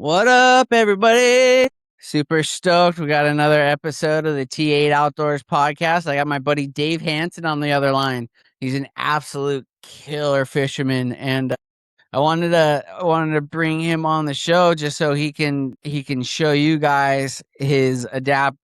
What up, everybody? Super stoked. We got another episode of the T8 Outdoors podcast. I got my buddy Dave Hansen on the other line. He's an absolute killer fisherman, and I wanted to bring him on the show just so he can show you guys his adaptive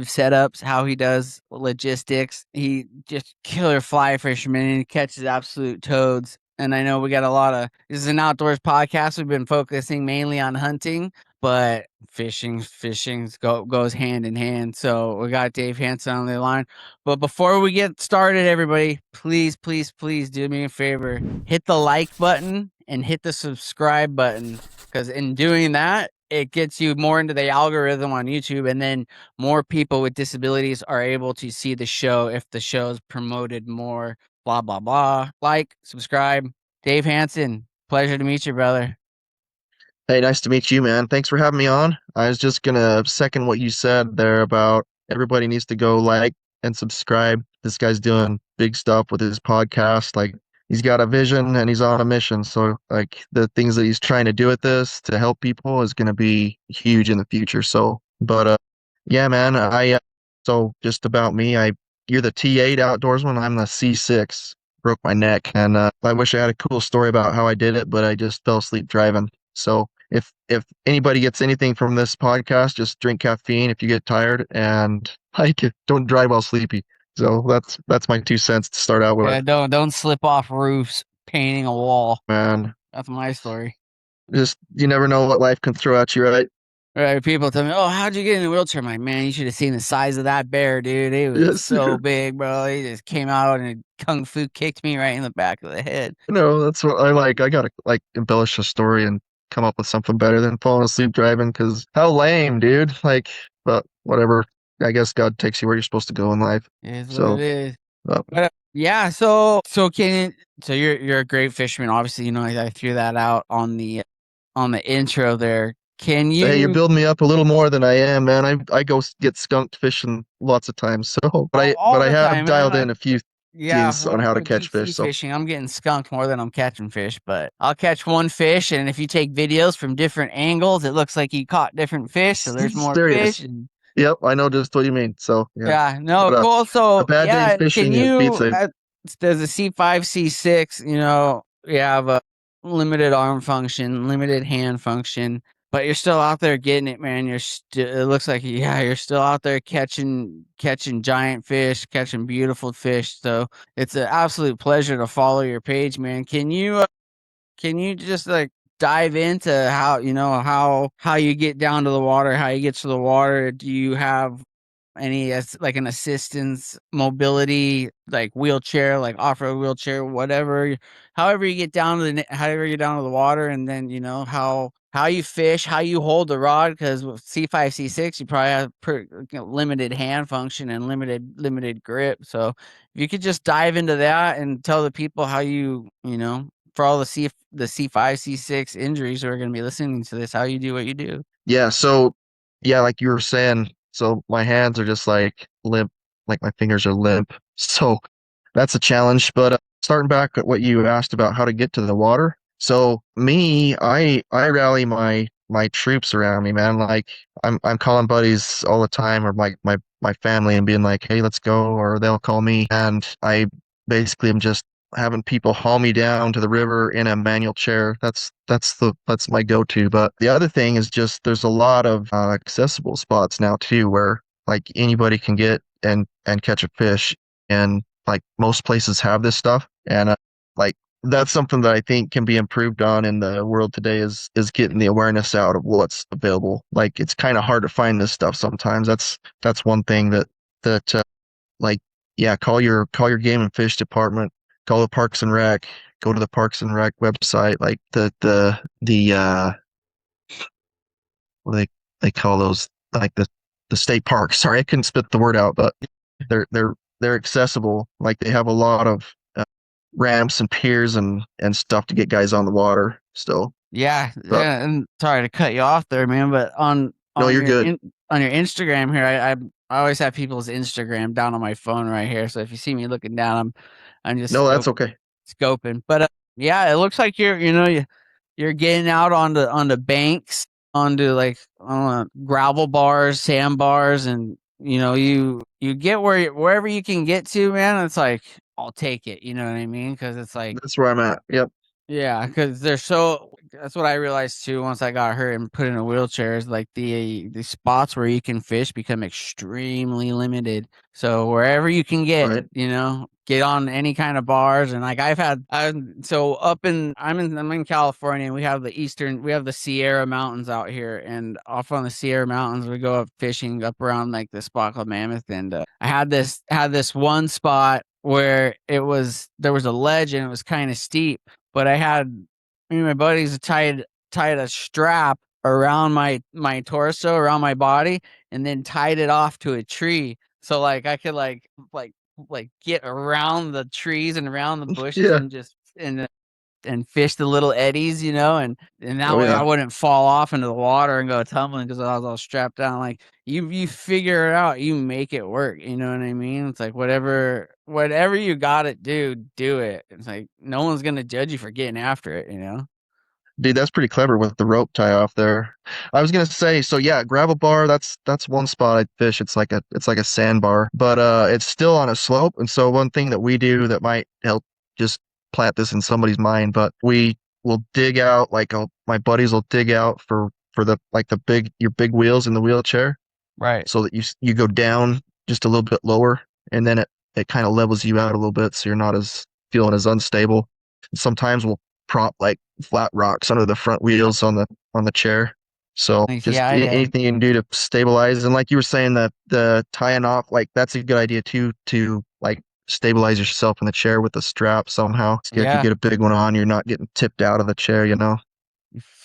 setups, how he does logistics. He just killer fly fisherman and he catches absolute toads. And I know we got this is an outdoors podcast. We've been focusing mainly on hunting, but goes hand in hand. So we got Dave Hansen on the line. But before we get started, everybody, please, please, please do me a favor. Hit the like button and hit the subscribe button, because in doing that, it gets you more into the algorithm on YouTube, and then more people with disabilities are able to see the show if the show is promoted more, blah, blah, blah. Like, subscribe. Dave Hansen, pleasure to meet you, brother. Hey, nice to meet you, man. Thanks for having me on. I was just gonna second what you said there about everybody needs to go like and subscribe. This guy's doing big stuff with his podcast. Like he's got a vision and he's on a mission. So like the things that he's trying to do with this to help people is gonna be huge in the future. So, but yeah, man, so just about me, you're the T8 outdoorsman. I'm the C6. Broke my neck, and I wish I had a cool story about how I did it, but I just fell asleep driving. So if anybody gets anything from this podcast, just drink caffeine if you get tired, and like don't drive while sleepy. So that's my 2 cents to start out Yeah, with, don't slip off roofs painting a wall. man. That's my story. Just you never know what life can throw at you, right? Right, people tell me, "Oh, how'd you get in a wheelchair?" I'm like, man, you should have seen the size of that bear, dude. It was Yes, so big, bro. He just came out and kung fu kicked me right in the back of the head. that's what I like. I gotta like embellish a story and come up with something better than falling asleep driving. Because how lame, dude. Like, but whatever. I guess God takes you where you're supposed to go in life. It is what it So, is. uh, But yeah, so you're a great fisherman. Obviously, I threw that out on the intro there. Can hey, you're you building me up a little more than I am, man. I go get skunked fishing lots of times. So, but all I the have time, man? dialed in a few Yeah, things on how to with catch deep fish. sea So, fishing, I'm getting skunked more than I'm catching fish, but I'll catch one fish, and if you take videos from different angles, it looks like you caught different fish, so there's more fish. serious. And Yep, I know just what you mean. So, yeah. yeah, no, But cool. a So bad day yeah, can fishing it beats you? a There's a C5, C6. You have a limited arm function, limited hand function, but you're still out there getting it, man. You're still. It looks like you're still out there catching giant fish, catching beautiful fish. So it's an absolute pleasure to follow your page, man. Can you just like dive into how you get down to the water, how you get to the water? Do you have any like an assistance mobility, like wheelchair, like off-road wheelchair, whatever, however you get down to the water? And then how you fish, how you hold the rod, because with C5, C6 you probably have limited hand function and limited grip. So if you could just dive into that and tell the people how for all the C5, C6 injuries who are going to be listening to this, how you do what you do. yeah. So, yeah, like you were saying. So my hands are just like limp, like my fingers are limp. So that's a challenge. But starting back at what you asked about how to get to the water. So me, I rally my troops around me, man. Like I'm calling buddies all the time, or my family, and being like, hey, let's go, or they'll call me, and I basically am just having people haul me down to the river in a manual chair. That's my go-to. But the other thing is just there's a lot of accessible spots now too, where like anybody can get and catch a fish, and like most places have this stuff, and like that's something that I think can be improved on in the world today is getting the awareness out of what's available. Like it's kind of hard to find this stuff sometimes. That's one thing that like yeah, call your game and fish department, call the Parks and Rec, go to the Parks and Rec website, like the what do they call those, like the state parks. Sorry, I couldn't spit the word out, but they're accessible. Like they have a lot of ramps and piers and stuff to get guys on the water still. Yeah, But yeah, and sorry to cut you off there, man, but no, you're good. on your Instagram here, I always have people's Instagram down on my phone right here. So if you see me looking down, I'm just No, that's okay. scoping. But yeah, it looks like you're getting out on the banks onto like gravel bars, sandbars, and you get wherever you can get to, man. It's like I'll take it. You know what I mean? Because it's like That's where I'm at. Yep. yeah, because they're so. That's what I realized too. Once I got hurt and put in a wheelchair, is like the spots where you can fish become extremely limited. So wherever you can get, Right. get on any kind of bars, and like so I'm in California, and we have the Sierra Mountains out here, and off on the Sierra Mountains we go up fishing up around like the spot called Mammoth, and I had this one spot where there was a ledge and it was kind of steep, but I had me and my buddies tied a strap around my torso, around my body, and then tied it off to a tree. So like I could like get around the trees and around the bushes Yeah. and just and fish the little eddies, and that Oh way I yeah. wouldn't fall off into the water and go tumbling because I was all strapped down. Like you figure it out, you make it work. You know what I mean? It's like whatever you got to do it. It's like no one's gonna judge you for getting after it. Dude, that's pretty clever with the rope tie off there. I was gonna say, so yeah, gravel bar, that's one spot I'd fish. It's like a sandbar, but it's still on a slope. And so one thing that we do that might help just plant this in somebody's mind, but we will dig out my buddies will dig out for the like the big your big wheels in the wheelchair Right. so that you go down just a little bit lower, and then it kind of levels you out a little bit so you're not as feeling as unstable. Sometimes we'll prop like flat rocks under the front wheels on the chair. So Like, just yeah, anything you can do to stabilize. And like you were saying, that the tying off, like that's a good idea too, to like stabilize yourself in the chair with the strap somehow. So if you yeah. get a big one on, you're not getting tipped out of the chair.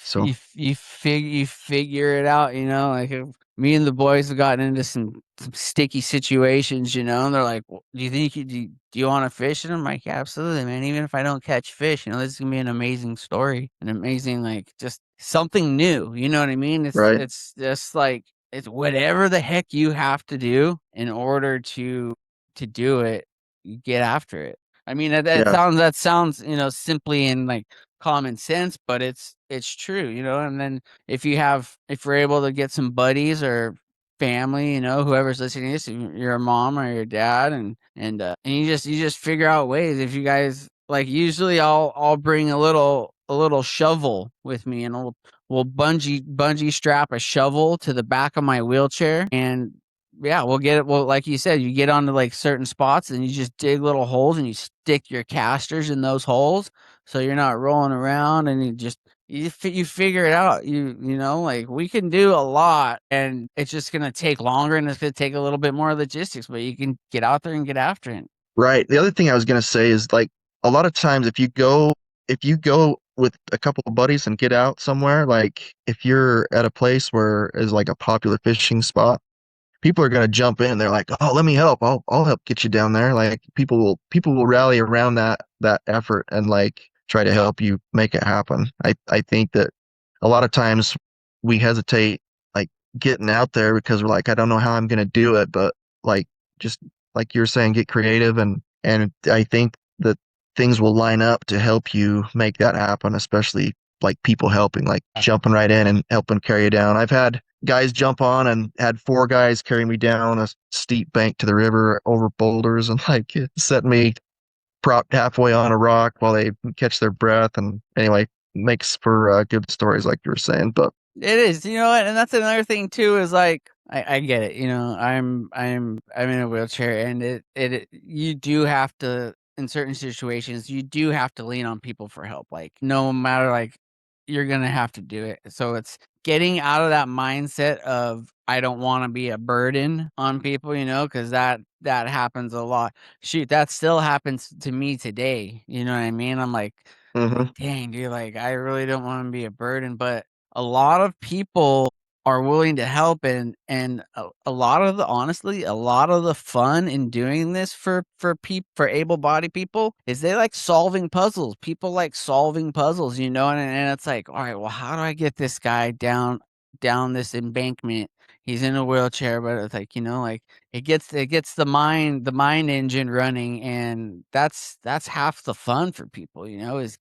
So You figure it out, like if me and the boys have gotten into some sticky situations, and they're like, do you think do you want to fish? And I'm like, yeah, absolutely, man. Even if I don't catch fish, this is gonna be an amazing story, an amazing, like, just something new. You know what I mean? right. It's just like it's whatever the heck you have to do in order to do it, you get after it. I mean, Yeah. that sounds, simply in like common sense, but it's true, and then if you're able to get some buddies or family, whoever's listening to this, your mom or your dad, and you just figure out ways. If you guys like, usually I'll bring a little shovel with me, and we'll bungee strap a shovel to the back of my wheelchair, and yeah, we'll get it. Well, like you said, you get onto like certain spots and you just dig little holes and you stick your casters in those holes, so you're not rolling around, and you figure it out. Like, we can do a lot, and it's just gonna take longer, and it's gonna take a little bit more logistics, but you can get out there and get after it. Right. The other thing I was gonna say is like a lot of times if you go with a couple of buddies and get out somewhere, like if you're at a place where is like a popular fishing spot, people are going to jump in. They're like, "Oh, let me help. I'll help get you down there." Like people will rally around that effort and like try to help you make it happen. I think that a lot of times we hesitate like getting out there because we're like, I don't know how I'm going to do it, but like just like you're saying, get creative, and I think that things will line up to help you make that happen, especially like people helping, like jumping right in and helping carry you down. I've had guys jump on and had four guys carry me down a steep bank to the river over boulders and like set me propped halfway on a rock while they catch their breath. And anyway, makes for good stories, like you were saying. But It is, what, and that's another thing too. Is like I get it. I'm in a wheelchair, and you do have to, in certain situations, you do have to lean on people for help. Like, no matter, like, you're gonna have to do it. So it's getting out of that mindset of I don't want to be a burden on people, because that happens a lot. Shoot, that still happens to me today. You know what I mean? I'm like, mhm. dang, dude, like, I really don't want to be a burden, but a lot of people are willing to help, and a lot of the honestly, a lot of the fun in doing this for able-bodied people is they like solving puzzles. People like solving puzzles, and it's like, all right, well, how do I get this guy down down this embankment. He's in a wheelchair, but it's like, like it gets the mind engine running, and that's half the fun for people, is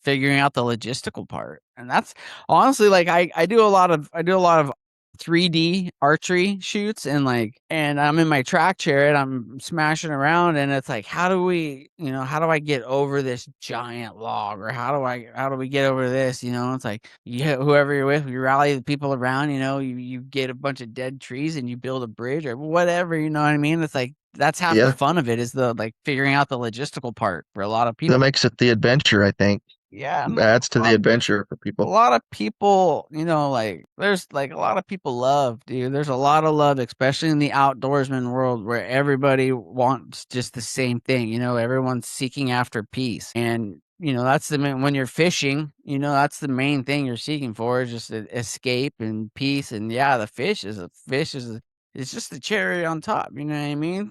figuring out the logistical part. And that's honestly, like, I do a lot of 3D archery shoots, and I'm in my track chair and I'm smashing around, and it's like, how do I get over this giant log, or how do we get over this? It's like, whoever you're with, you rally the people around, you get a bunch of dead trees and you build a bridge or whatever, you know what I mean? It's like, that's half the Yeah, fun of it, is the like figuring out the logistical part for a lot of that people. makes it the adventure, I think. Yeah, and Adds to a the lot adventure for a people. lot of people, like, there's like a lot of people love, dude. There's a lot of love, especially in the outdoorsman world, where everybody wants just the same thing. Everyone's seeking after peace. And, that's when you're fishing, that's the main thing you're seeking for, is just escape and peace. And yeah, the it's just the cherry on top. You know what I mean?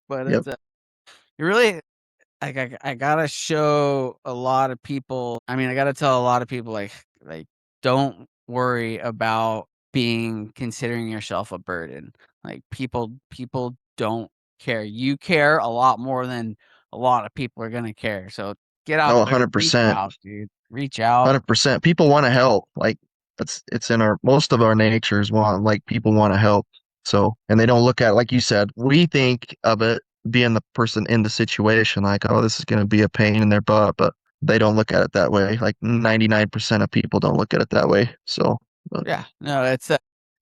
But Yep. it really, like, I gotta show a lot of people. I mean, I gotta tell a lot of people, like, don't worry about considering yourself a burden. Like, people don't care. You care a lot more than a lot of people are gonna care. So get out Oh, there, reach 100%. out, dude. Reach out. 100%. People want to help. Like it's in our most of our natures want like people want to help. So, and they don't look at like you said, we think of it being the person in the situation like, oh, this is going to be a pain in their butt, but they don't look at it that way. Like 99% of people don't look at it that way. So, but Yeah, no, it's as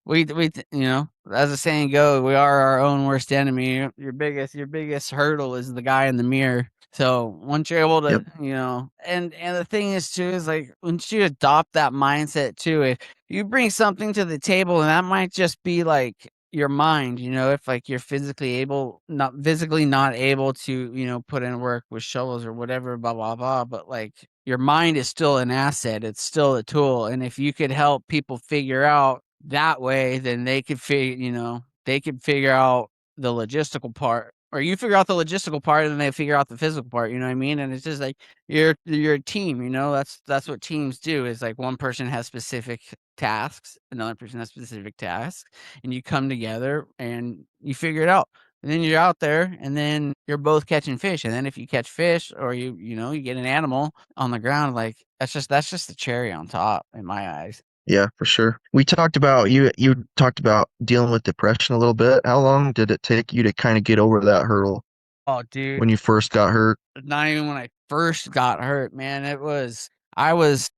the saying goes, we are our own worst enemy. Your biggest hurdle is the guy in the mirror. So once you're able yep. to, and the thing is too, is like, once you adopt that mindset too, if you bring something to the table, and that might just be like your mind, if like you're physically not able to, put in work with shovels or whatever, blah blah blah, but like, your mind is still an asset. It's still a tool. And if you could help people figure out that way, then they could figure out the logistical part, or you figure out the logistical part and then they figure out the physical part, you know what I mean? And it's just like, you're a team, that's what teams do, is like, one person has specific tasks, another person has specific tasks, and you come together and you figure it out. And then you're out there, and then you're both catching fish. And then if you catch fish, or you get an animal on the ground, like, that's just the cherry on top in my eyes. Yeah, for sure. We talked about you talked about dealing with depression a little bit. How long did it take you to kind of get over that hurdle Oh, dude, when you first got hurt? not even when I first got hurt, man. I was I was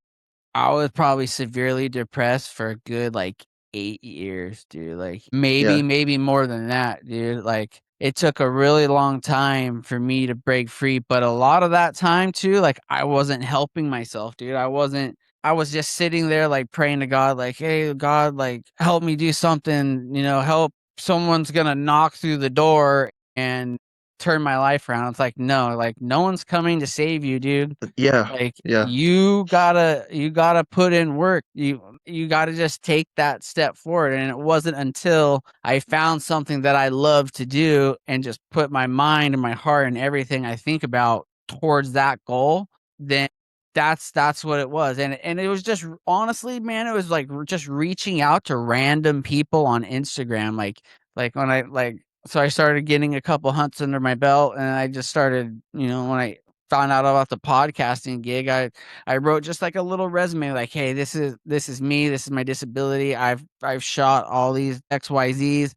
probably severely depressed for a good, like, 8 years, dude, like, maybe Yeah, maybe more than that, dude. Like, it took a really long time for me to break free, but a lot of that time too, like, I wasn't helping myself, dude. I was just sitting there, like, praying to God, like, "Hey, God, like, help me do something, help, someone's gonna knock through the door and turn my life around." It's like, no, like, no one's coming to save you, dude. yeah, Like, yeah. you gotta put in work. You gotta just take that step forward. And it wasn't until I found something that I love to do, and just put my mind and my heart and everything I think about towards that goal, then that's what it was. And it was just, honestly, man, it was like, just reaching out to random people on Instagram, like when I like so I started getting a couple hunts under my belt, and I just started, when I found out about the podcasting gig, I wrote just like a little resume, like, "Hey, this is me. This is my disability. I've shot all these XYZs,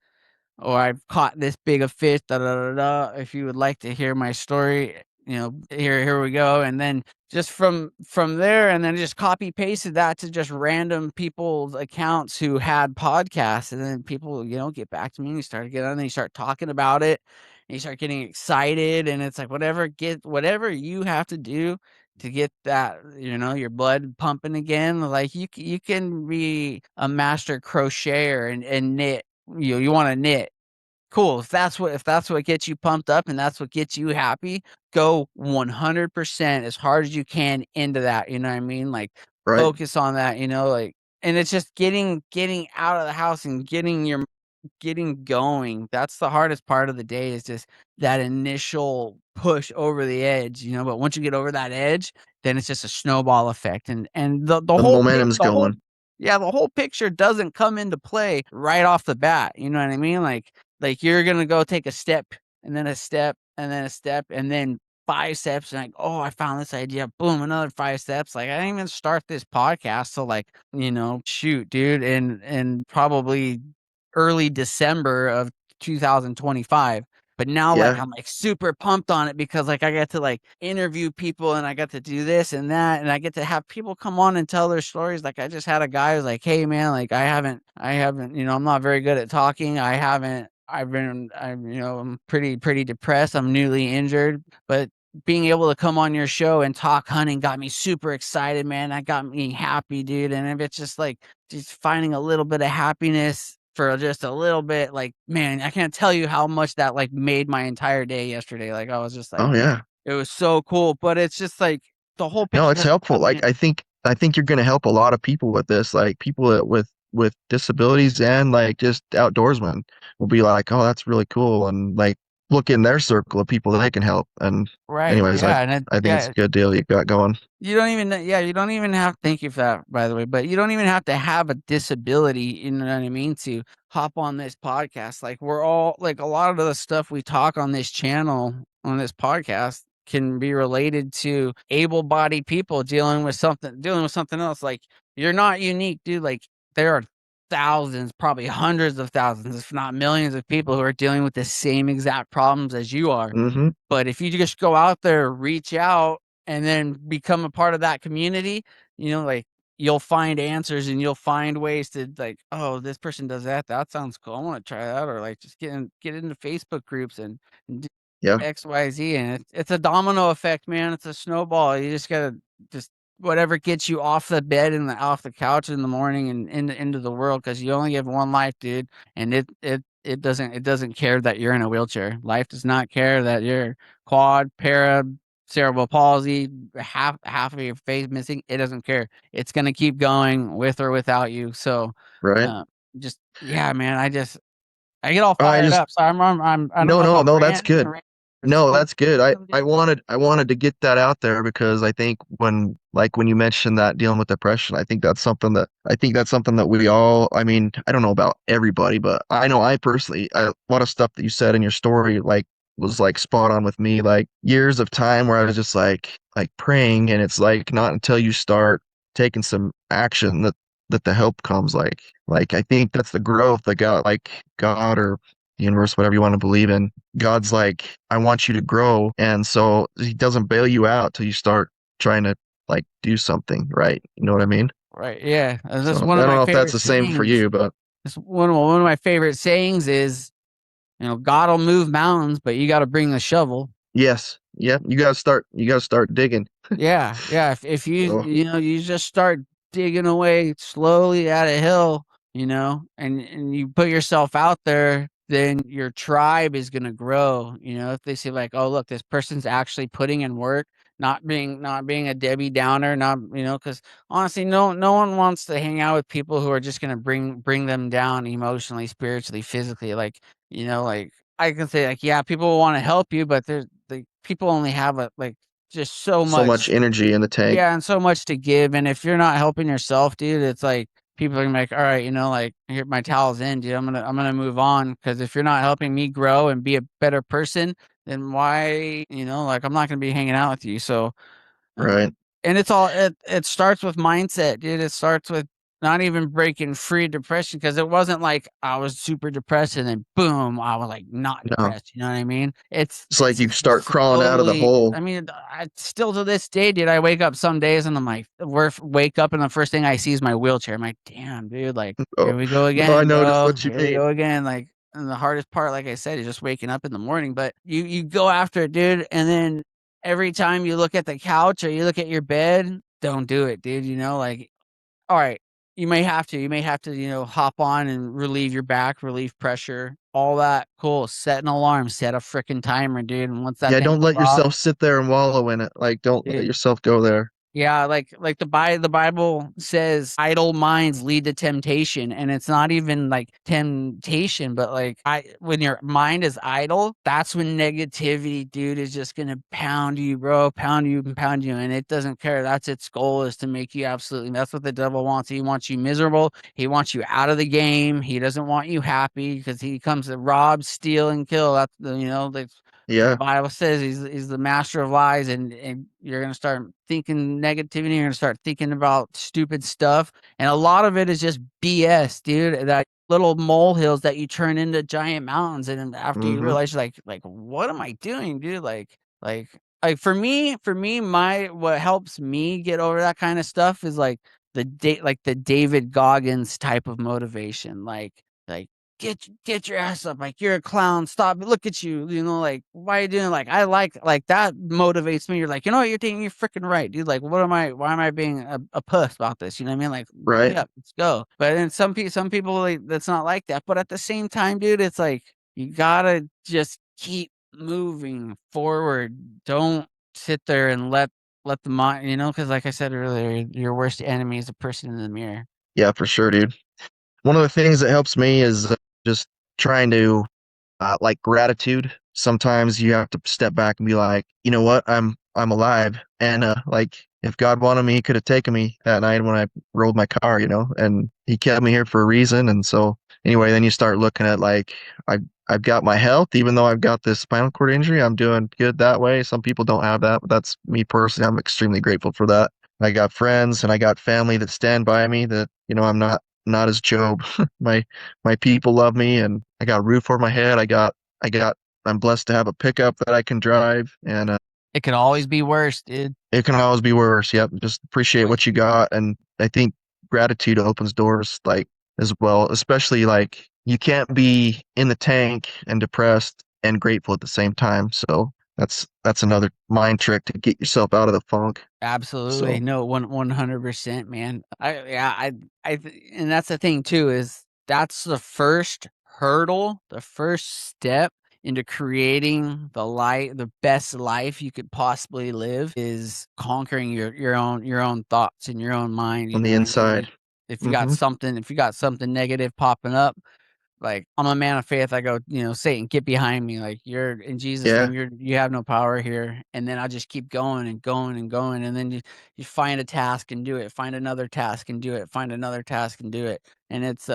or I've caught this big of fish. Da da da da. If you would like to hear my story, here we go." And then just from there, and then just copy pasted that to just random people's accounts who had podcasts, and then people, get back to me, and you start getting on, and you start talking about it, and you start getting excited, and it's like, whatever you have to do to get that, your blood pumping again. Like, you can be a master crocheter and knit. You want to knit. Cool. If that's what gets you pumped up, and that's what gets you happy, go 100% as hard as you can into that. You know what I mean? Like, Right. focus on that, like, and it's just getting out of the house and getting going. That's the hardest part of the day, is just that initial push over the edge, but once you get over that edge, then it's just a snowball effect. And the The whole momentum's going. yeah, the whole picture doesn't come into play right off the bat. You know what I mean? Like you're gonna go take a step and then a step and then a step and then 5 steps and like, oh, I found this idea. Boom, another 5 steps. Like I didn't even start this podcast till like, shoot, dude, and probably early December of 2025. But now like Yeah. I'm like super pumped on it because like I get to like interview people and I got to do this and that and I get to have people come on and tell their stories. Like I just had a guy who's like, "Hey man, like I haven't, I'm not very good at talking. I'm pretty depressed. I'm newly injured, but being able to come on your show and talk hunting got me super excited, man. That got me happy, dude. And if it's just like just finding a little bit of happiness for just a little bit, like, man, I can't tell you how much that like made my entire day yesterday. Like I was just like, Oh yeah. it was so cool. But it's just like the whole No, picture it's doesn't helpful. come Like in. I think you're gonna help a lot of people with this. Like people with disabilities and like just outdoorsmen will be like, oh, that's really cool, and like look in their circle of people that they can help. And Right. anyways, Yeah. And I think it's yeah, a good deal you got going. you don't even have, thank you for that, by the way, but you don't even have to have a disability, you know what I mean, to hop on this podcast. Like, we're all, like, a lot of the stuff we talk on this channel, on this podcast, can be related to able bodied people dealing with something else. Like, you're not unique, dude. Like, there are thousands, probably hundreds of thousands, if not millions of people who are dealing with the same exact problems as you are. Hmm. But if you just go out there, reach out, and then become a part of that community, like you'll find answers and you'll find ways to like, oh, this person does that. That sounds cool. I want to try that. Or like just get into Facebook groups and do Yeah. XYZ. And it's a domino effect, man. It's a snowball. You just gotta just whatever gets you off the bed and off the couch in the morning and into the world because you only have one life, dude. And it doesn't care that you're in a wheelchair. Life does not care that you're quad, para, cerebral palsy, half of your face missing. It doesn't care. It's gonna keep going with or without you. So, Right. uh, just yeah, man. I get all Oh, I fired just up. So I don't no, know if no, I'm no, that's ranting good. or No, so. that's good. I wanted to get that out there because I think when you mentioned that dealing with depression, I think that's something that we all, I mean, I don't know about everybody, but I know I personally, a lot of stuff that you said in your story like was like spot on with me. Like years of time where I was just like praying, and it's like not until you start taking some action that the help comes. Like I think that's the growth that God or the universe, whatever you want to believe in. God's like, I want you to grow. And so he doesn't bail you out till you start trying to like do something, right? You know what I mean? Right. Yeah. So That's I one of don't my know if that's favorite the same for sayings. you, but That's one of my favorite sayings is, God will move mountains, but you got to bring the shovel. yes. Yeah, you gotta start digging. Yeah, yeah. If you So you just start digging away slowly at a hill, and you put yourself out there, then your tribe is gonna grow. If they see like, oh look, this person's actually putting in work, not being a Debbie Downer, not because honestly, no one wants to hang out with people who are just gonna bring them down emotionally, spiritually, physically. Like I can say like, yeah, people will want to help you, but there's like people only have a like just so so much much, energy in the tank. yeah, and so much to give. And if you're not helping yourself, dude, it's like people are gonna be like, all right, like here, my towel's in, dude. I'm gonna move on because if you're not helping me grow and be a better person, then why, like I'm not gonna be hanging out with you. So Right. and it starts with mindset, dude. It starts with not even breaking free of depression because it wasn't like I was super depressed and then boom, I was like not No. depressed. You know what I mean? It's It's like it's you start crawling out of the slowly. hole. I mean, I still to this day, dude. I wake up some days and I'm like, wake up and the first thing I see is my wheelchair. I'm like, damn, dude. Like Oh, here we go no, I again, know just bro. what you Here we mean. go again. Like. And the hardest part, like I said, is just waking up in the morning. But you go after it, dude, and then every time you look at the couch or you look at your bed, don't do it, dude. Like, all right, you may have to, hop on and relieve your back, relieve pressure, all that. Cool. Set an alarm, set a freaking timer, dude. And once that Yeah, thing don't goes let off, yourself sit there and wallow in it. Like don't let dude, yourself go there. Yeah, like the Bible says idle minds lead to temptation, and it's not even like temptation, but like I when your mind is idle, that's when negativity, dude, is just gonna pound you, bro, pound you and pound you, and it doesn't care. That's its goal, is to make you absolutely. That's what the devil wants. He wants you miserable. He wants you out of the game. He doesn't want you happy because he comes to rob, steal, and kill. That's the Yeah, Bible says he's the master of lies, and you're gonna start thinking negativity. You're gonna start thinking about stupid stuff, and a lot of it is just BS, dude. That little molehills that you turn into giant mountains, and then after you mm-hmm. realize, like, what am I doing, dude? Like for me, my what helps me get over that kind of stuff is like the David Goggins type of motivation, like get your ass up, like you're a clown, stop, look at you, like why are you doing, like I like that motivates me. You're like, what, you're freaking right, dude, like why am I being a puss about this, you know what I mean, like Right. yeah, let's go. But then some people like that's not like that, but at the same time, dude, it's like you gotta just keep moving forward. Don't sit there and let the mind, because like I said earlier, your worst enemy is a person in the mirror. Yeah, for sure, dude. One of the things that helps me is just trying to like gratitude. Sometimes you have to step back and be like, you know what, I'm alive, and like if God wanted me, he could have taken me that night when I rolled my car, and he kept me here for a reason. And so anyway, then you start looking at like I've got my health, even though I've got this spinal cord injury, I'm doing good that way. Some people don't have that, but that's me personally. I'm extremely grateful for that. I got friends and I got family that stand by me, that I'm not as Job. My my people love me, and I got a roof over my head. I got I'm blessed to have a pickup that I can drive, and It could always be worse, dude. it can always be worse. Yep, just appreciate what you got, and I think gratitude opens doors like as well, especially like you can't be in the tank and depressed and grateful at the same time. So that's another mind trick to get yourself out of the funk. Absolutely. So No, 100%, man. And that's the thing too, is that's the first hurdle, the first step into creating the best life you could possibly live, is conquering your own thoughts and your own mind, you on know the what I mean? inside. Hmm. If you got something negative popping up, like I'm a man of faith. I go, Satan, get behind me. Like you're in Jesus' Yeah, name, you have no power here. And then I just keep going and going and going. And then you find a task and do it, find another task and do it, find another task and do it. And it's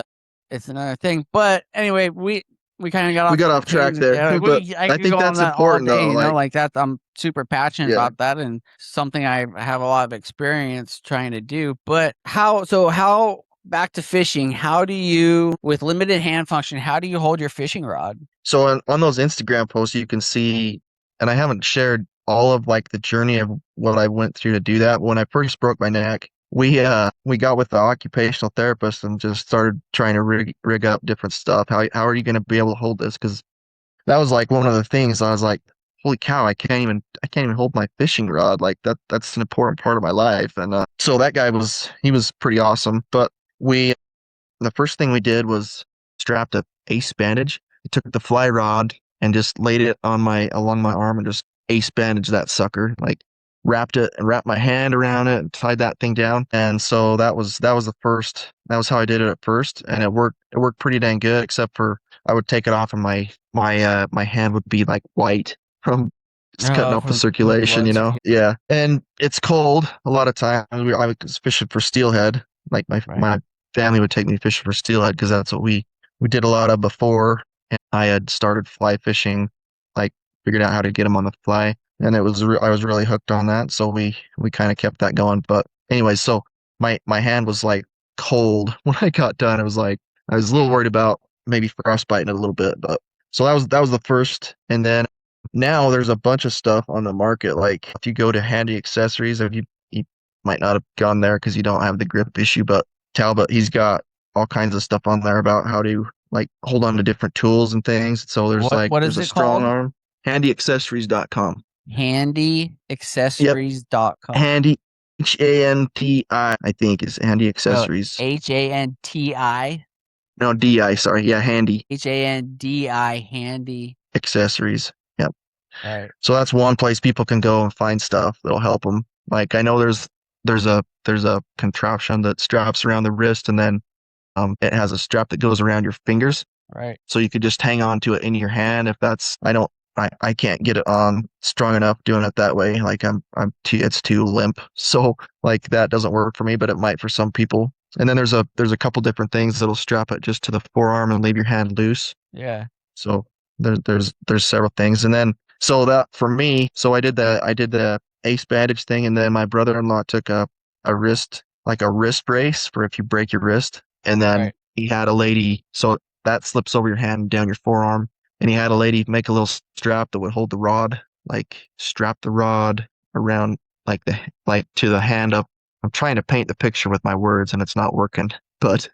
another thing. But anyway, we kind of got we off got on a off track tangent. there, Yeah, like but I I could think go on that's that all important day, though. Like, like that. I'm super passionate yeah. about that, and something I have a lot of experience trying to do. But how back to fishing, how do you, with limited hand function, how do you hold your fishing rod? So on those Instagram posts, you can see, and I haven't shared all of like the journey of what I went through to do that. When I first broke my neck, we got with the occupational therapist and just started trying to rig up different stuff. How are you going to be able to hold this? Because that was like one of the things I was like, holy cow, I can't even hold my fishing rod. Like that's an important part of my life. And so that guy he was pretty awesome. But we the first thing we did was strapped a ace bandage. I took the fly rod and just laid it on my along my arm and just ace bandage that sucker. Like wrapped my hand around it, and tied that thing down. And so that was the first. That was how I did it at first, and it worked. It worked pretty dang good, except for I would take it off and my hand would be like white from just cutting Oh, off the from the circulation, blood. Yeah. And it's cold a lot of times. I was fishing for steelhead. Like my Right. my family would take me fishing for steelhead because that's what we did a lot of before. And I had started fly fishing, like figured out how to get them on the fly, and I was really hooked on that. So we kind of kept that going. But anyway, so my hand was like cold when I got done. It was like I was a little worried about maybe frostbiting it a little bit, but so that was the first. And then now there's a bunch of stuff on the market. Like if you go to Handy Accessories, if you might not have gone there because you don't have the grip issue, but Talbot, he's got all kinds of stuff on there about how to like hold on to different tools and things. So What there's is a it strong called? arm. Handyaccessories.com. Yep. Handyaccessories.com. Handy HANTI, I think is Handy No, Accessories. HANTI. No, DI, sorry. Yeah, Handy HANDI, handy. Accessories. Yep. All right. So that's one place people can go and find stuff that'll help them. Like I know there's a contraption that straps around the wrist, and then it has a strap that goes around your fingers. Right. So you could just hang on to it in your hand if that's I can't get it on strong enough doing it that way. Like it's too limp. So like that doesn't work for me, but it might for some people. And then there's a couple different things that'll strap it just to the forearm and leave your hand loose. Yeah. So there's several things. And then so that for me, so I did the ace bandage thing, and then my brother-in-law took a wrist, like a wrist brace for if you break your wrist. And then Right. he had a lady, so that slips over your hand and down your forearm. And he had a lady make a little strap that would hold the rod, like strap the rod around like to the hand up. I'm trying to paint the picture with my words and it's not working. But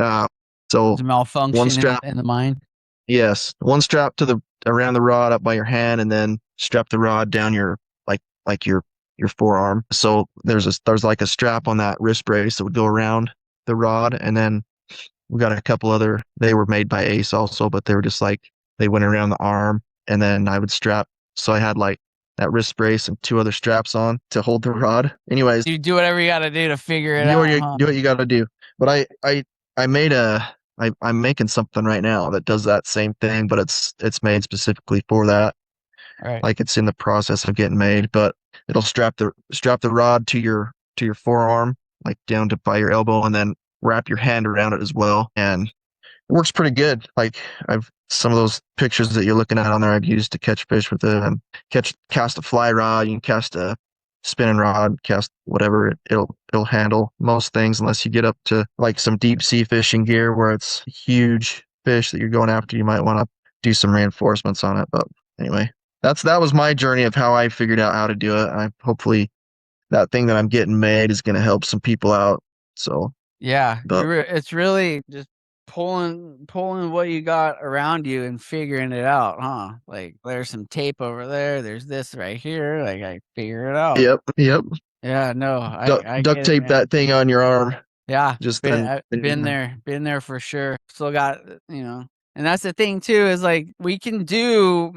uh There's so a one malfunction strap, in the mind. yes, one strap to the around the rod up by your hand, and then strap the rod down like your forearm. So there's like a strap on that wrist brace that would go around the rod, and then we got a couple other. They were made by Ace also, but they were just like they went around the arm, and then I would strap. So I had like that wrist brace and two other straps on to hold the rod. Anyways, You do whatever you got to do to figure it do what out, you huh? do what you got to do. But I made I'm making something right now that does that same thing, but it's made specifically for that. All right. Like it's in the process of getting made, but it'll strap the rod to your forearm, like down to by your elbow, and then wrap your hand around it as well. And it works pretty good. Like I've some of those pictures that you're looking at on there I've used to catch fish with it, and cast a fly rod, you can cast a spinning rod, cast whatever, it'll handle most things unless you get up to like some deep sea fishing gear where it's huge fish that you're going after. You might want to do some reinforcements on it. But anyway, that was my journey of how I figured out how to do it. I hopefully that thing that I'm getting made is going to help some people out. So, Yeah, but it's really just pulling what you got around you and figuring it out, huh? Like there's some tape over there, there's this right here, like I figure it out. yep. Yeah, no, I Duct get it, tape man. that thing on your arm. Yeah, Just then, been there for sure. Still got, and that's the thing too is like we can do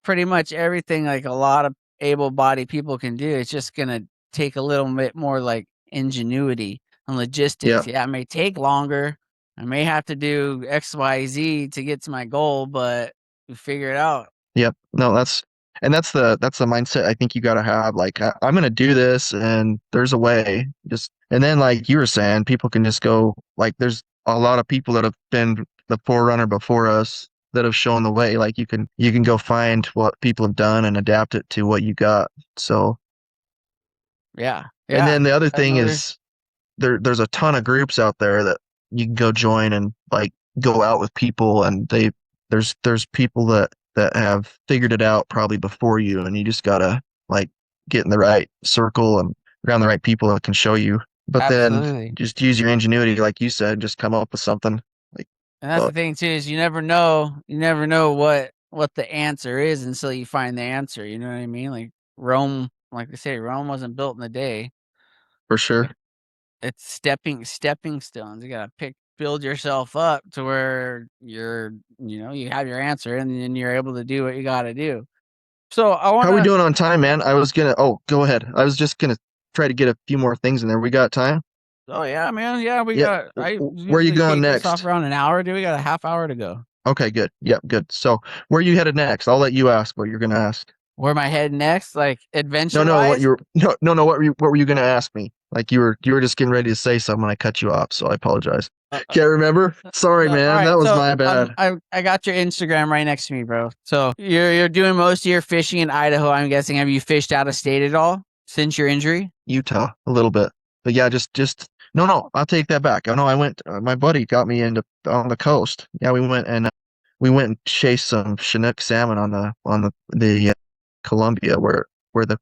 pretty much everything like a lot of able-bodied people can do. It's just gonna take a little bit more like ingenuity and yeah, logistics. Yeah, it may take longer. I may have to do X, Y, Z to get to my goal, but we figure it out. yep. No, that's the mindset I think you got to have. Like I'm gonna do this, and there's a way. Just and then like you were saying, people can just go like there's a lot of people that have been the forerunner before us that have shown the way. Like you can go find what people have done and adapt it to what you got. So Yeah, and yeah. then the other I thing know there's is there's a ton of groups out there that you can go join and like go out with people, and there's people that have figured it out probably before you, and you just gotta like get in the right circle and around the right people that can show you. But then absolutely. just use your ingenuity, like you said, just come up with something. Like, And that's the but thing too is you never know what the answer is until you find the answer. You know what I mean? Like Rome, like they say, Rome wasn't built in a day. for sure. It- It's stepping stones. You gotta build yourself up to where you have your answer, and then you're able to do what you gotta do. So I How are we wanna. doing on time, man? I was gonna. Oh, go ahead. I was just gonna try to get a few more things in there. We got time? Oh yeah, man. Yeah, we Yeah. got. I Where are you usually going take this off next? around an hour. Do we got a half hour to go? Okay, good. Yep, good. So, where are you headed next? I'll let you ask what you're going to ask. Where am I heading next? Like No, adventure no, what wise? you no, what were you going to ask me? Like you were just getting ready to say something and I cut you off, so I apologize. Can't remember? Sorry, No, all man. right. That was So my bad. I got your Instagram right next to me, bro. So you're doing most of your fishing in Idaho. I'm guessing. Have you fished out of state at all since your injury? Utah a little bit. But yeah, just no, no, I'll take that back. Oh no, I went my buddy got me into on the coast. Yeah, we went and chased some Chinook salmon on the Columbia where the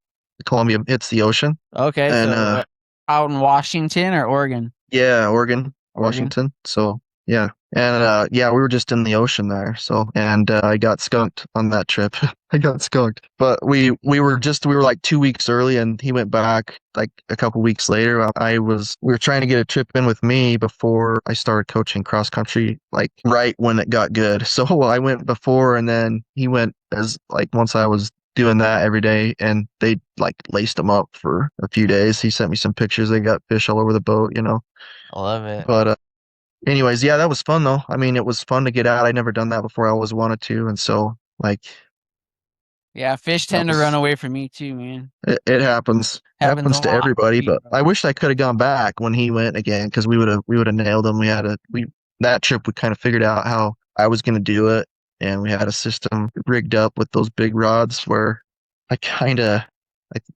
Columbia hits the ocean. Okay, And so out in Washington or Oregon? yeah, Oregon, Oregon. Washington. So yeah. And yeah, we were just in the ocean there. So and I got skunked on that trip. I got skunked. But we were like 2 weeks early and he went back like a couple weeks later. We were trying to get a trip in with me before I started coaching cross country, like right when it got good. So I went before and then he went as like once I was doing that every day, and they like laced them up for a few days. He sent me some pictures. They got fish all over the boat, you know. I love it. But anyways, yeah, that was fun though. I mean, it was fun to get out. I'd never done that before. I always wanted to, and so like Yeah, fish that tend to run was away from me too, man. it happens. Happens a Happens to lot. everybody, but I wish I could have gone back when he went again because we would have nailed him. We that trip we kind of figured out how I was going to do it, and we had a system rigged up with those big rods where I kind of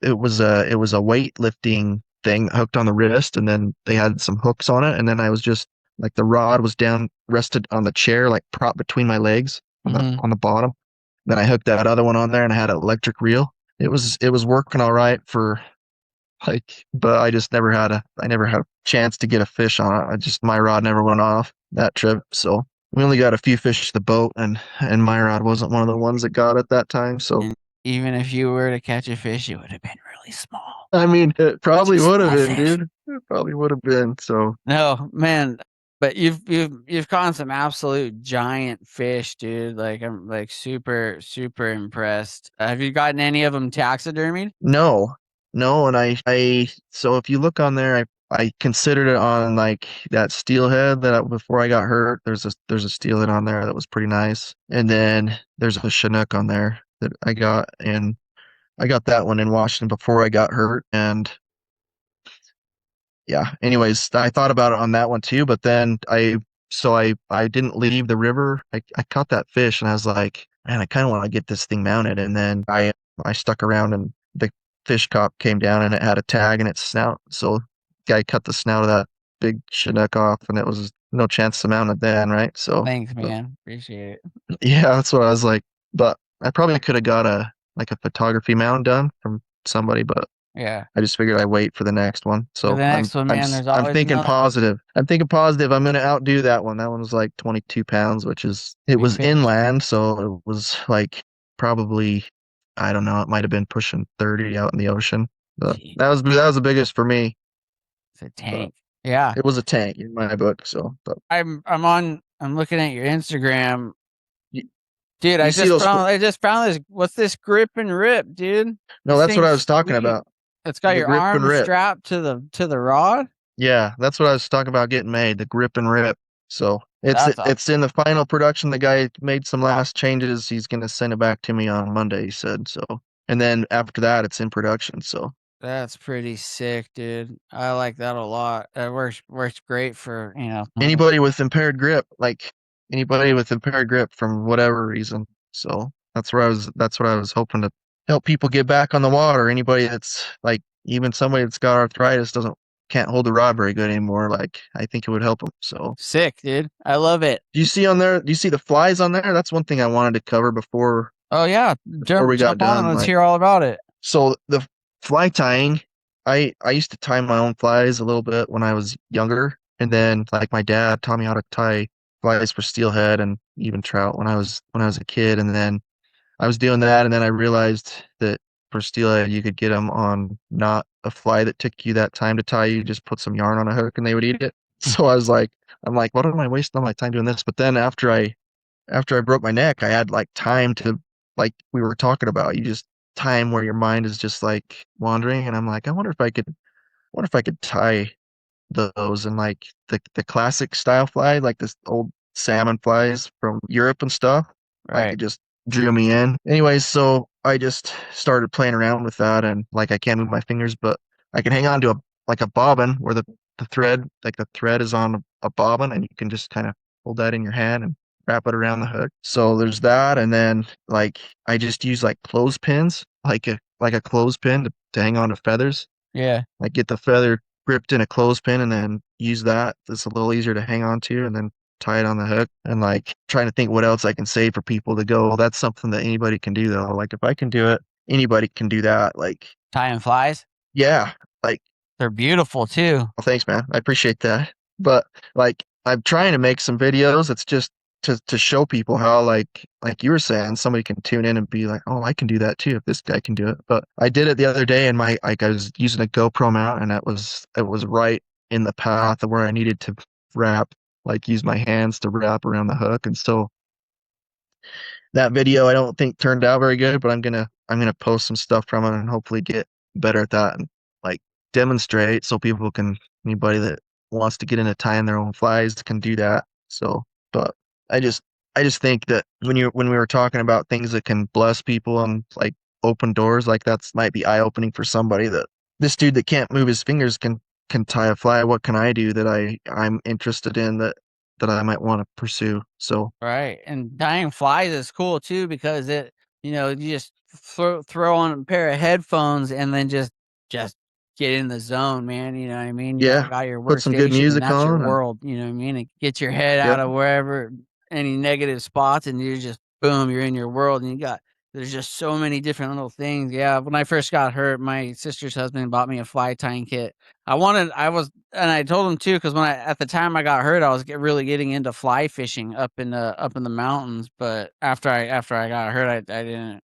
it was a weightlifting thing hooked on the wrist, and then they had some hooks on it, and then I was just like the rod was down rested on the chair like prop between my legs on the Hmm. on the bottom. Then I hooked that other one on there and I had an electric reel. It was working all right for like, but I never had a chance to get a fish on it. My rod never went off that trip. So we only got a few fish to the boat, and my rod wasn't one of the ones that got at that time. So And even if you were to catch a fish, it would have been really small. I mean, it probably Just would have small been, fish. dude. It probably would have been. So No, man, but you've caught some absolute giant fish, dude. Like I'm like super super impressed. Have you gotten any of them taxidermied? no, no, and so if you look on there, I considered it on like that steelhead before I got hurt. There's a steelhead on there that was pretty nice, and then there's a Chinook on there that I got, and I got that one in Washington before I got hurt, and yeah. Anyways, I thought about it on that one too, but then I didn't leave the river. I caught that fish and I was like, man, I kind of want to get this thing mounted. And then I stuck around and the fish cop came down and it had a tag in its snout. So guy cut the snout of that big Chinook off and it was no chance to mount it then, right? So Thanks, but man. Appreciate it. yeah, that's what I was like. But I probably could have got a photography mount done from somebody, but Yeah. I just figured I'd wait for the next one. For So the next one, man, there's I'm always thinking another positive. I'm thinking positive. I'm gonna outdo that one. That one was like 22 pounds, which is it big was fish. inland, so it was like probably I don't know. It might have been pushing 30 out in the ocean. But Gee, that was the biggest for me. it's a But tank. Yeah. it was a tank in my book. So, but I'm looking at your Instagram. you, Dude, you see those? I just found this. What's this grip and rip, dude? No, This that's what I was thing's talking sweet. about. It's got The your grip and arm rip. strapped to the rod. Yeah, that's what I was talking about getting made, the grip and rip. So it's That's it's in the final production. The guy made some last changes. He's gonna send it back to me on Monday, he said. So and then after that it's in production. So that's pretty sick, dude. I like that a lot. That works great for anybody with impaired grip, like anybody with impaired grip from whatever reason. So that's what I was hoping to help people get back on the water. Anybody that's like even somebody that's got arthritis doesn't can't hold the rod very good anymore. Like I think it would help them. So sick, dude. I love it. do you see on there? Do you see the flies on there? That's one thing I wanted to cover Oh yeah, before we got jump on and done. let's Like, hear all about it. so the fly tying, I used to tie my own flies a little bit when I was younger, and then like my dad taught me how to tie flies for steelhead and even trout when I was a kid, and then I was doing that, and then I realized that for steelhead you could get them on not a fly that took you that time to tie. You just put some yarn on a hook and they would eat it. So I'm like, what am I wasting all my time doing this? But then after I broke my neck, I had like time to, like we were talking about, you just time where your mind is just like wandering. And I'm like, I wonder if I could tie those and like the classic style fly, like this old salmon flies from Europe and stuff. Like Right. it just drew me in. Anyways, so I just started playing around with that and like I can't move my fingers, but I can hang on to a bobbin where the thread is on a bobbin and you can just kind of hold that in your hand and wrap it around the hook. So there's that, and then like I just use like clothespins, like a clothespin to hang on to feathers. Yeah. Like get the feather gripped in a clothespin and then use that. It's a little easier to hang on to and then tie it on the hook. And like trying to think what else I can say for people to go, well, that's something that anybody can do though. Like if I can do it, anybody can do that. Like, Tying flies. yeah, like, They're beautiful too. well, thanks, man. I appreciate that. But like I'm trying to make some videos. It's just to show people how like you were saying, somebody can tune in and be like, oh, I can do that too if this guy can do it. But I did it the other day and my like I was using a GoPro mount and it was right in the path of where I needed to wrap, like use my hands to wrap around the hook. And so that video I don't think turned out very good, but I'm gonna post some stuff from it and hopefully get better at that and like demonstrate so people can anybody that wants to get into tying their own flies can do that. So, but I just I just think that when we were talking about things that can bless people and like open doors, like that's might be eye opening for somebody that this dude that can't move his fingers can tie a fly. What can I do that I'm interested in that I might want to pursue? So Right, and tying flies is cool too because you just throw on a pair of headphones and then just get in the zone, man. You know what I mean? You yeah, got your put some good workstation and music that's your on and world. You know what I mean? And get your head out yep. of wherever any negative spots, and you're just boom, you're in your world, and there's just so many different little things. Yeah, when I first got hurt, my sister's husband bought me a fly tying kit. And I told him too, because at the time I got hurt, I was really getting into fly fishing up in the mountains. But after I got hurt, I didn't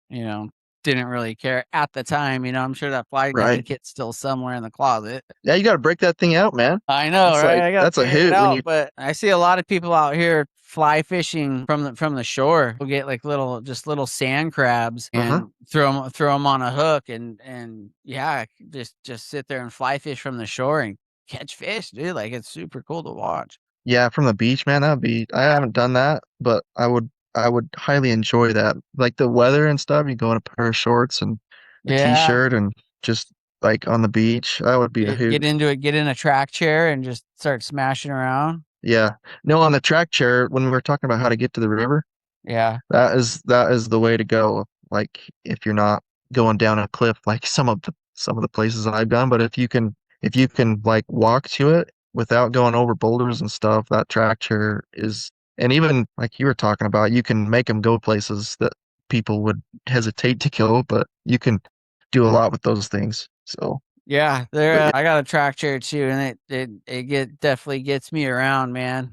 didn't really care at the time. I'm sure that fly tying Right. kit's still somewhere in the closet. Yeah, you got to break that thing out, man. I know, That's right? like I gotta that's a figure it hoot when out. you But I see a lot of people out here fly fishing from the shore. We'll get like little sand crabs uh-huh. and throw them on a hook and yeah, just sit there and fly fish from the shore and catch fish, dude. Like it's super cool to watch. Yeah, from the beach, man, that'd be I haven't done that, but I would highly enjoy that. Like the weather and stuff, you go in a pair of shorts and a Yeah, t-shirt and just like on the beach. That would be a get hoot. into it, get in a track chair and just start smashing around. Yeah. No, on the track chair, when we were talking about how to get to the river, Yeah. that is the way to go. Like if you're not going down a cliff like some of the places I've gone, but if you can like walk to it without going over boulders and stuff, that track chair is and even like you were talking about, you can make them go places that people would hesitate to go, but you can do a lot with those things. So, Yeah, but yeah, I got a track chair too, and it definitely gets me around, man.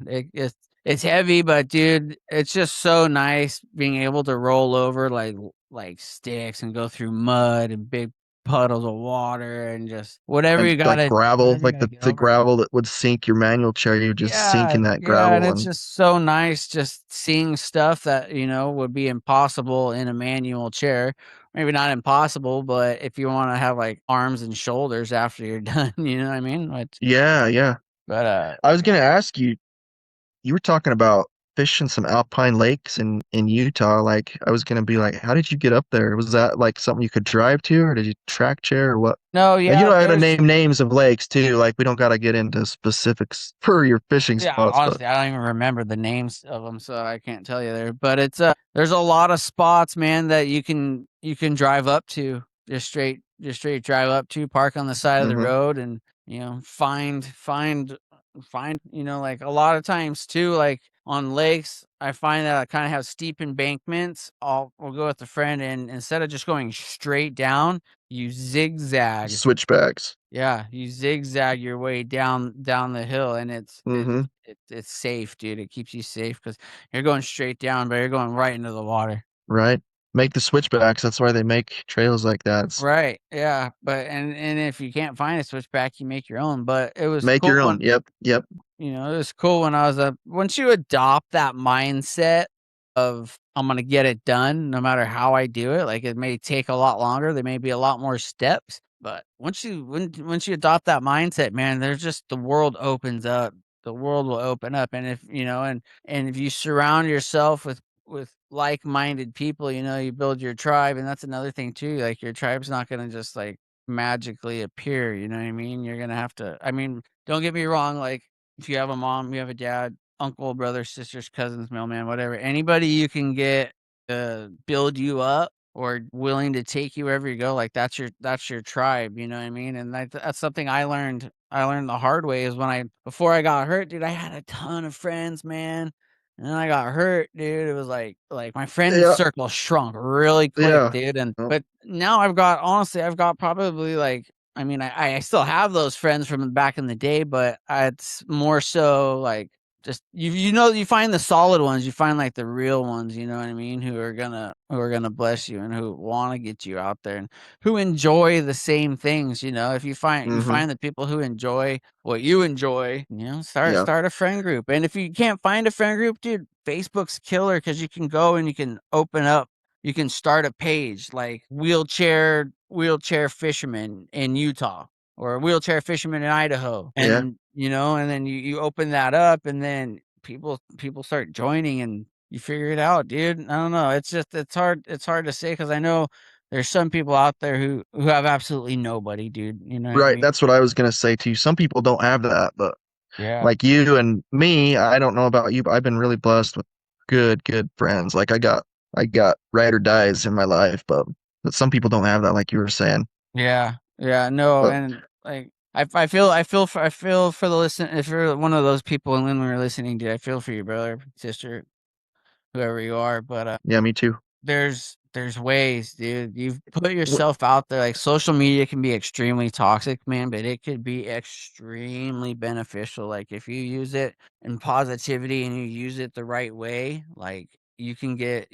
It's heavy, but dude, it's just so nice being able to roll over like sticks and go through mud and big puddles of water and just and like gravel, whatever you like gotta the, get the over. gravel that would sink your manual chair, you just sink Yeah, in that yeah, and gravel it's and just so nice just seeing stuff that, would be impossible in a manual chair. Maybe not impossible, but if you wanna have, like, arms and shoulders after you're done, you know what I mean? yeah, yeah. But, I was gonna ask you, you were talking about fishing some alpine lakes in Utah. Like, I was gonna be like, how did you get up there? Was that like something you could drive to, or did you track chair, or what? no, And you yeah, know how to there's name names of lakes too. Like, we don't gotta get into specifics for your fishing Yeah, spots, but honestly, I don't even remember the names of them, so I can't tell you there. But there's a lot of spots, man, that you can drive up to, just straight drive up to, park on the side of the hmm road, and find. Like a lot of times too, like on lakes, I find that I kind of have steep embankments. We'll go with a friend, and instead of just going straight down, you zigzag. switchbacks. Yeah, you zigzag your way down the hill, and hmm it's safe, dude. It keeps you safe because you're going straight down, but you're going right into the water. Right. Make the switchbacks. That's why they make trails like that. Right. Yeah. But and if you can't find a switchback, you make your own. But it was Make cool your when own. Yep. Yep. it was cool when I was once you adopt that mindset of I'm gonna get it done no matter how I do it, like it may take a lot longer, there may be a lot more steps, but once you adopt that mindset, man, there's just the world opens up. The world will open up. And and if you surround yourself with like-minded people, you build your tribe. And that's another thing too. Like your tribe's not gonna just like magically appear, you know what I mean? You're gonna have to don't get me wrong, like if you have a mom, you have a dad, uncle, brother, sisters, cousins, mailman, whatever, anybody you can get to build you up or willing to take you wherever you go, like that's your tribe, you know what I mean? And that's something I learned the hard way is before I got hurt, dude, I had a ton of friends, man. And then I got hurt, dude. It was like my friend Yeah. circle shrunk really quick, Yeah. dude. And Oh, but now I've got probably like I still have those friends from back in the day, but it's more so like just you find the solid ones, you find like the real ones, you know what I mean, who are gonna bless you and who want to get you out there and who enjoy the same things. If hmm you find the people who enjoy what you enjoy, start Yeah. start a friend group. And if you can't find a friend group, dude, Facebook's killer because you can go and you can open up you can start a page like wheelchair fisherman in Utah or wheelchair fisherman in Idaho, Yeah. and and then you open that up, and then people start joining, and you figure it out, dude. I don't know. It's hard to say because I know there's some people out there who have absolutely nobody, dude. You know what I Right. mean? That's what I was gonna say too. Some people don't have that, but Yeah. like you and me, I don't know about you, but I've been really blessed with good friends. Like I got ride or dies in my life, but some people don't have that, like you were saying. Yeah, yeah, no, But and like I feel for the listen. If you're one of those people and when we were listening, dude, I feel for you, brother, sister, whoever you are. But yeah, me too. there's ways, dude. You've put Wh- yourself out there. Like social media can be extremely toxic, man, but it could be extremely beneficial. Like if you use it in positivity and you use it the right way, like you can get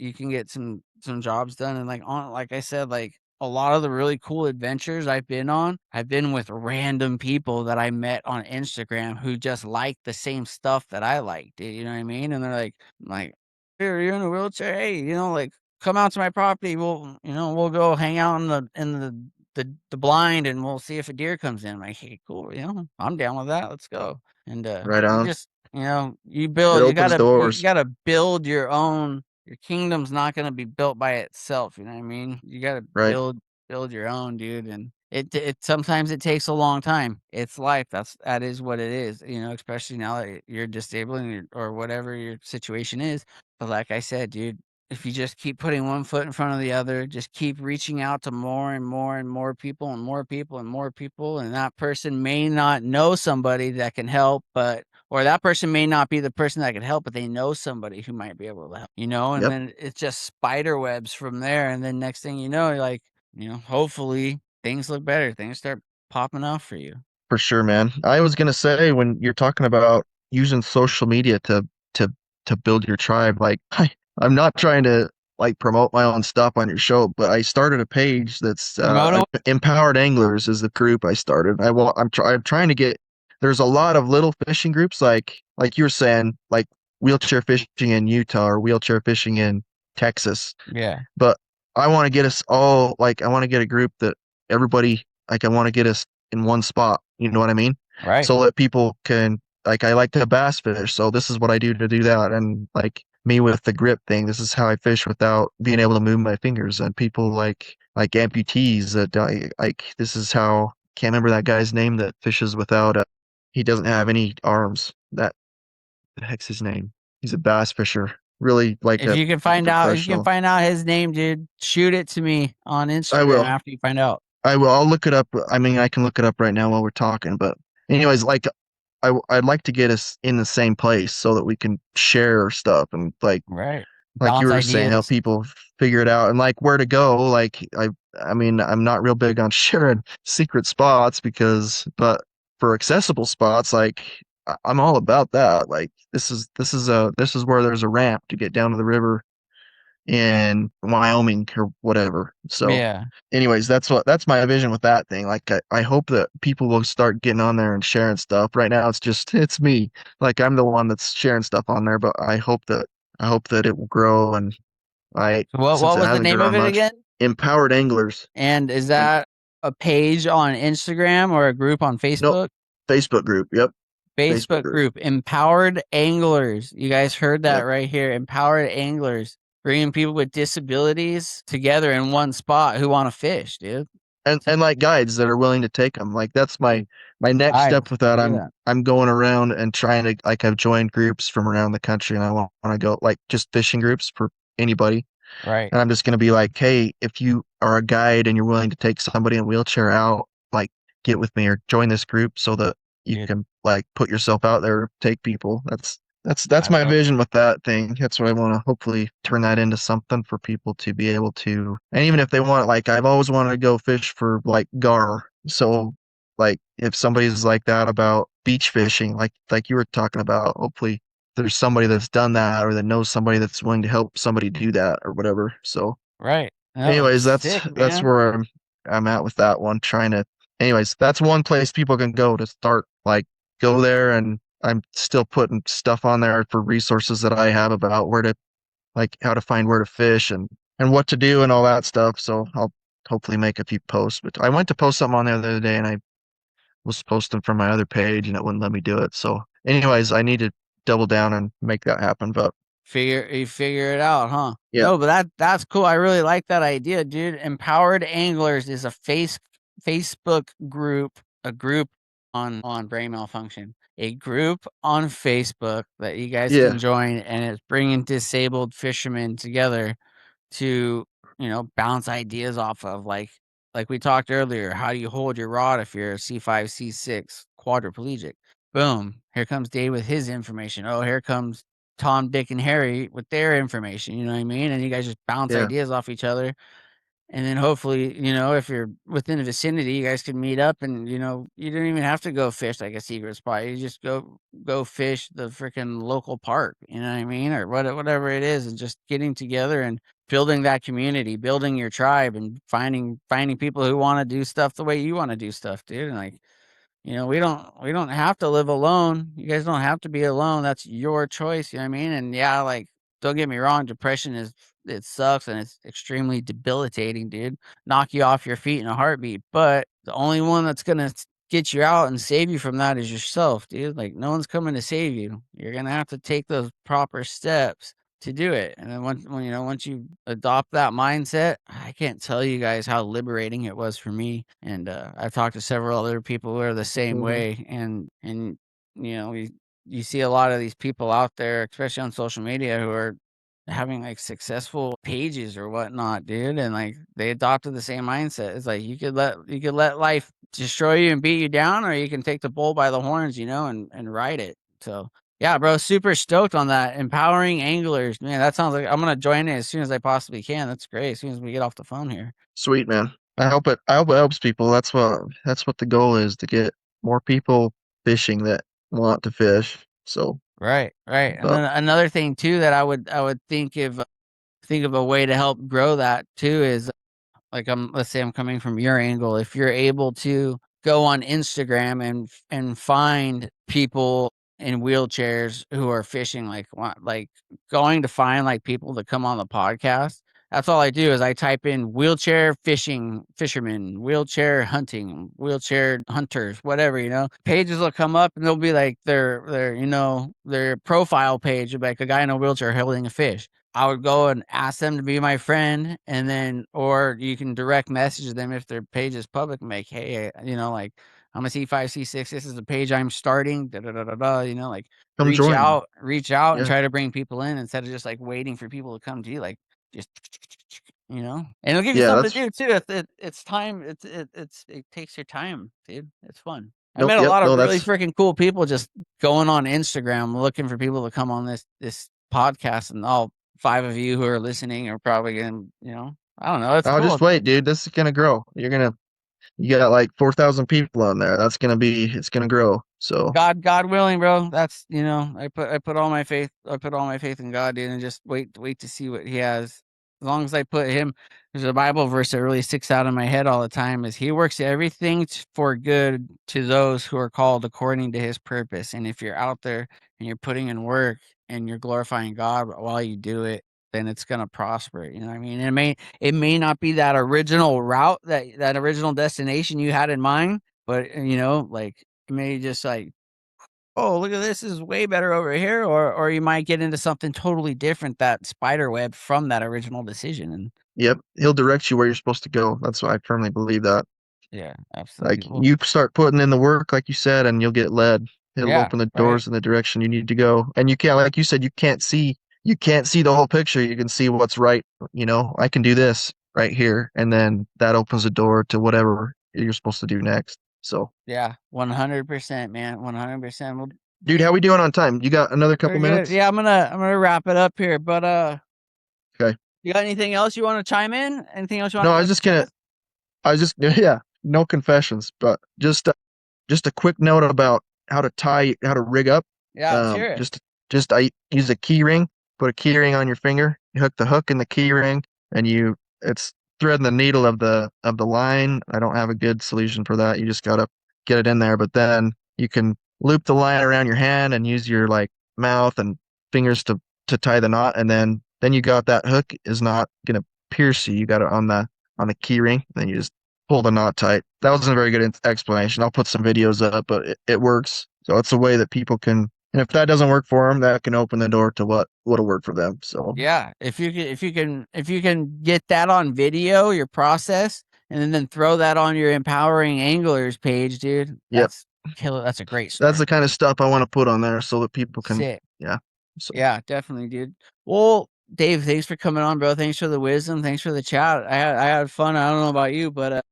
some jobs done. And like I said, like a lot of the really cool adventures I've been on, I've been with random people that I met on Instagram who just like the same stuff that I like, dude. You know what I mean? And they're like, here, you're in a wheelchair. Hey, like come out to my property. We'll go hang out in the blind, and we'll see if a deer comes in. I'm like, hey, cool. I'm down with that. Let's go. And Right you on. just, you It build. You opens gotta you doors. gotta build your own. Your kingdom's not gonna be built by itself. You know what I mean? You gotta Right. build your own, dude. And it sometimes it takes a long time. It's life. That is what it is. Especially now that you're disabled or whatever your situation is. But like I said, dude, if you just keep putting one foot in front of the other, just keep reaching out to more and more and more people and more people and more people, and that person may not know somebody that can help, or that person may not be the person that can help, but they know somebody who might be able to help, and Yep. then it's just spider webs from there. And then next thing you know, you're like, hopefully things look better. Things start popping off for you. For sure, man. I was gonna say when you're talking about using social media to to build your tribe, like I'm not trying to like promote my own stuff on your show, but I started a page that's Promote 'em. Empowered Anglers is the group I started. I'm trying to get there's a lot of little fishing groups like you were saying, like wheelchair fishing in Utah or wheelchair fishing in Texas. Yeah. But I want to get us all like I want to get a group that everybody like I want to get us in one spot. You know what I mean? Right. So that people can like I like to bass fish, so this is what I do to do that. And like me with the grip thing, this is how I fish without being able to move my fingers. And people like amputees that like this is how can't remember that guy's name that fishes without he doesn't have any arms. That the heck's his name? He's a bass fisher. Really like If a you can find out, if you can professional. find out his name, dude, shoot it to me on I Instagram will. after you find out. I will. I'll look it up. I mean, I can look it up right now while we're talking. But anyways, like I'd like to get us in the same place so that we can share stuff and Right. like you Bounce were saying, help ideas. people figure it out and like where to go. Like I mean, I'm not real big on sharing secret spots but for accessible spots, like I'm all about that. Like this is where there's a ramp to get down to the river in Wyoming or whatever. So, Yeah. anyways, that's my vision with that thing. Like I hope that people will start getting on there and sharing stuff. Right now, it's me. Like I'm the one that's sharing stuff on there, but I hope that it will grow. And I So what since what it was the hasn't name of grown it much, again? empowered anglers. And is And that a page on Instagram or a group on no, Facebook? Facebook group. Yep, Facebook Facebook group. group, Empowered Anglers. You guys heard that Yep. right here. Empowered Anglers. Bringing people with disabilities together in one spot who want to fish, dude. And like guides that are willing to take them. Like that's my next step Guys, with that. look at I'm that. I'm going around and trying to like I've joined groups from around the country and I want to go like just fishing groups for anybody. Right, And I'm just going to be like, hey, if you are a guide and you're willing to take somebody in a wheelchair out, like get with me or join this group so that you dude. can like put yourself out there, take people. That's That's my what. vision with that thing. That's what I want to hopefully turn that into something for people to be able to. And even if they want, like, I've always wanted to go fish for like gar. So, like, if somebody's like that about beach fishing, like you were talking about, hopefully there's somebody that's done that or that knows somebody that's willing to help somebody do that or whatever. So, Right. No, anyways, that's sick, that's man. where I'm at with that one. Trying to, anyways, that's one place people can go to start. Like, go there, and I'm still putting stuff on there for resources that I have about where to, like, how to find where to fish, and and what to do and all that stuff. So I'll hopefully make a few posts. But I went to post something on there the other day and I was posting from my other page and it wouldn't let me do it. So anyways, I need to double down and make that happen. But Figure it out, huh? yeah, No, but that's cool. I really like that idea, dude. Empowered Anglers is a Facebook group, a group on brain malfunction, a group on Facebook that you guys can yeah, join, and it's bringing disabled fishermen together to, bounce ideas off of, like we talked earlier. How do you hold your rod if you're a C5, C6 quadriplegic? Boom, here comes Dave with his information. Oh, here comes Tom, Dick, and Harry with their information. You know what I mean? And you guys just bounce yeah. ideas off each other. And then hopefully, if you're within the vicinity, you guys can meet up, and you don't even have to go fish like a secret spot. You just go fish the freaking local park. You know what I mean, or whatever it is, and just getting together and building that community, building your tribe, and finding people who want to do stuff the way you want to do stuff, dude. And like, we don't have to live alone. You guys don't have to be alone. That's your choice. You know what I mean? And yeah, like, don't get me wrong, depression it sucks and it's extremely debilitating, dude. Knock you off your feet in a heartbeat. But the only one that's gonna get you out and save you from that is yourself, dude. Like, no one's coming to save you. You're gonna have to take those proper steps to do it. And then once you adopt that mindset, I can't tell you guys how liberating it was for me. And I've talked to several other people who are the same Hmm. way. And you see a lot of these people out there, especially on social media, who are having like successful pages or whatnot, dude. And like, they adopted the same mindset. It's like, you could let life destroy you and beat you down, or you can take the bull by the horns, and ride it. So yeah, bro, super stoked on that. Empowering anglers, man. That sounds like I'm gonna join it as soon as I possibly can. That's great. As soon as we get off the phone here. Sweet man. I hope it helps people. That's what the goal is, to get more people fishing that want to fish. So, Right, right. And but then another thing too that I would think of a way to help grow that too is, like, let's say I'm coming from your angle. If you're able to go on Instagram and find people in wheelchairs who are fishing, like going to find like people to come on the podcast. That's all I do is I type in wheelchair fishing fishermen, wheelchair hunting, wheelchair hunters, whatever, pages will come up, and they'll be like their profile page, like a guy in a wheelchair holding a fish. I would go and ask them to be my friend, and then, or you can direct message them if their page is public and make, hey, like, I'm a C5, C6. This is the page I'm starting. Da, da, da, da, da, like, come reach join me. out, reach out and Yeah. try to bring people in instead of just like waiting for people to come to you. Like, just, and it'll give you Yeah, something to that's do too. It's time. It takes your time, dude. It's fun. I nope, met a yep, lot of no, really that's freaking cool people just going on Instagram looking for people to come on this podcast, and all 5 of you who are listening are probably gonna, I don't know. It's I'll cool. just wait, dude. This is gonna grow. You got like 4,000 people on there. It's gonna grow. So, God willing, bro. That's, I put all my faith in God, dude, and just wait to see what He has. As long as I put Him, there's a Bible verse that really sticks out in my head all the time. Is He works everything for good to those who are called according to His purpose. And if you're out there and you're putting in work and you're glorifying God while you do it, then it's gonna prosper. You know what I mean? It may not be that original route, that original destination you had in mind, but like, it may just like, oh, look at this is way better over here, or you might get into something totally different, that spider web from that original decision. And yep, he'll direct you where you're supposed to go. That's why I firmly believe that. yeah, absolutely. Like Well, you start putting in the work, like you said, and you'll get led. It'll yeah, open the right. doors in the direction you need to go. And you can't, like you said, you can't see the whole picture. You can see what's right. I can do this right here, and then that opens the door to whatever you're supposed to do next. So, Yeah, 100%, man. 100%. Well, dude, how we doing on time? You got another couple very good. minutes? Yeah, I'm gonna wrap it up here. But Okay. you got anything else you want to chime in? Anything else you No, want to discuss? I was just, yeah, no confessions, but just a quick note about how to rig up. Yeah, let's Um, hear it. just, just I use a key ring. Put a key ring on your finger. You hook the hook in the key ring, and it's threading the needle of the line. I don't have a good solution for that. You just gotta get it in there. But then you can loop the line around your hand and use your like mouth and fingers to tie the knot, and then you got that hook is not gonna piercy. You got it on the key ring, then you just pull the knot tight. That wasn't a very good explanation. I'll put some videos up, but it works. So it's a way that people can, and if that doesn't work for them, that can open the door to what'll work for them. So Yeah, if you can get that on video, your process, and then throw that on your empowering anglers page, dude, yep, that's killer. That's a great that's start, the kind dude. of stuff I want to put on there so that people can, Sick. yeah. So Yeah, definitely, dude. Well, Dave, thanks for coming on, bro. Thanks for the wisdom. Thanks for the chat. I had fun. I don't know about you, but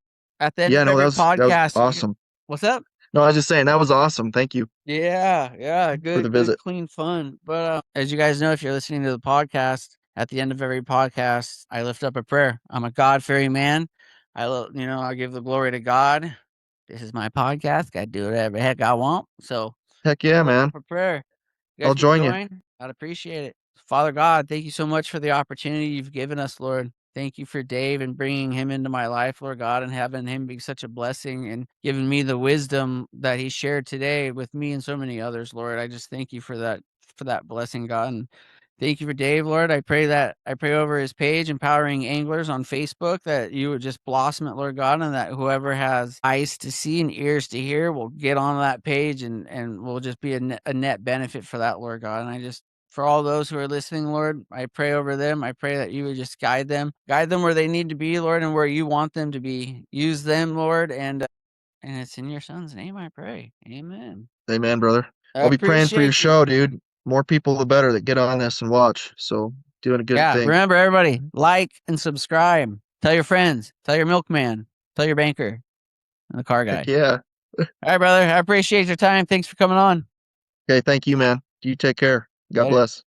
at the end yeah, of no, every that was podcast, awesome. what's up? No, I was just saying that was awesome. Thank you Yeah, for the good, visit. clean fun. But as you guys know, if you're listening to the podcast, at the end of every podcast, I lift up a prayer. I'm a God-fearing man. I give the glory to God. This is my podcast. I do whatever the heck I want. So Heck yeah, I'll lift up man. a prayer. You I'll guys can join you. join. I'd appreciate it. Father God, thank you so much for the opportunity you've given us, Lord. Thank you for Dave and bringing him into my life, Lord God, and having him be such a blessing and giving me the wisdom that he shared today with me and so many others, Lord. I just thank you for that blessing, God. And thank you for Dave, Lord. I pray over his page, Empowering Anglers on Facebook, that you would just blossom it, Lord God, and that whoever has eyes to see and ears to hear will get on that page and will just be a net benefit for that, Lord God. And I just, for all those who are listening, Lord, I pray over them. I pray that you would just guide them where they need to be, Lord, and where you want them to be. Use them, Lord, and it's in your son's name I pray. Amen. Amen, brother. I I'll be praying for your appreciate you. show, dude. More people, the better that get on this and watch. So doing a good Yeah, thing. remember everybody, like and subscribe. Tell your friends, tell your milkman, tell your banker and the car Heck guy. yeah. All right, brother. I appreciate your time. Thanks for coming on. Okay, thank you, man. You take care. God Later. bless.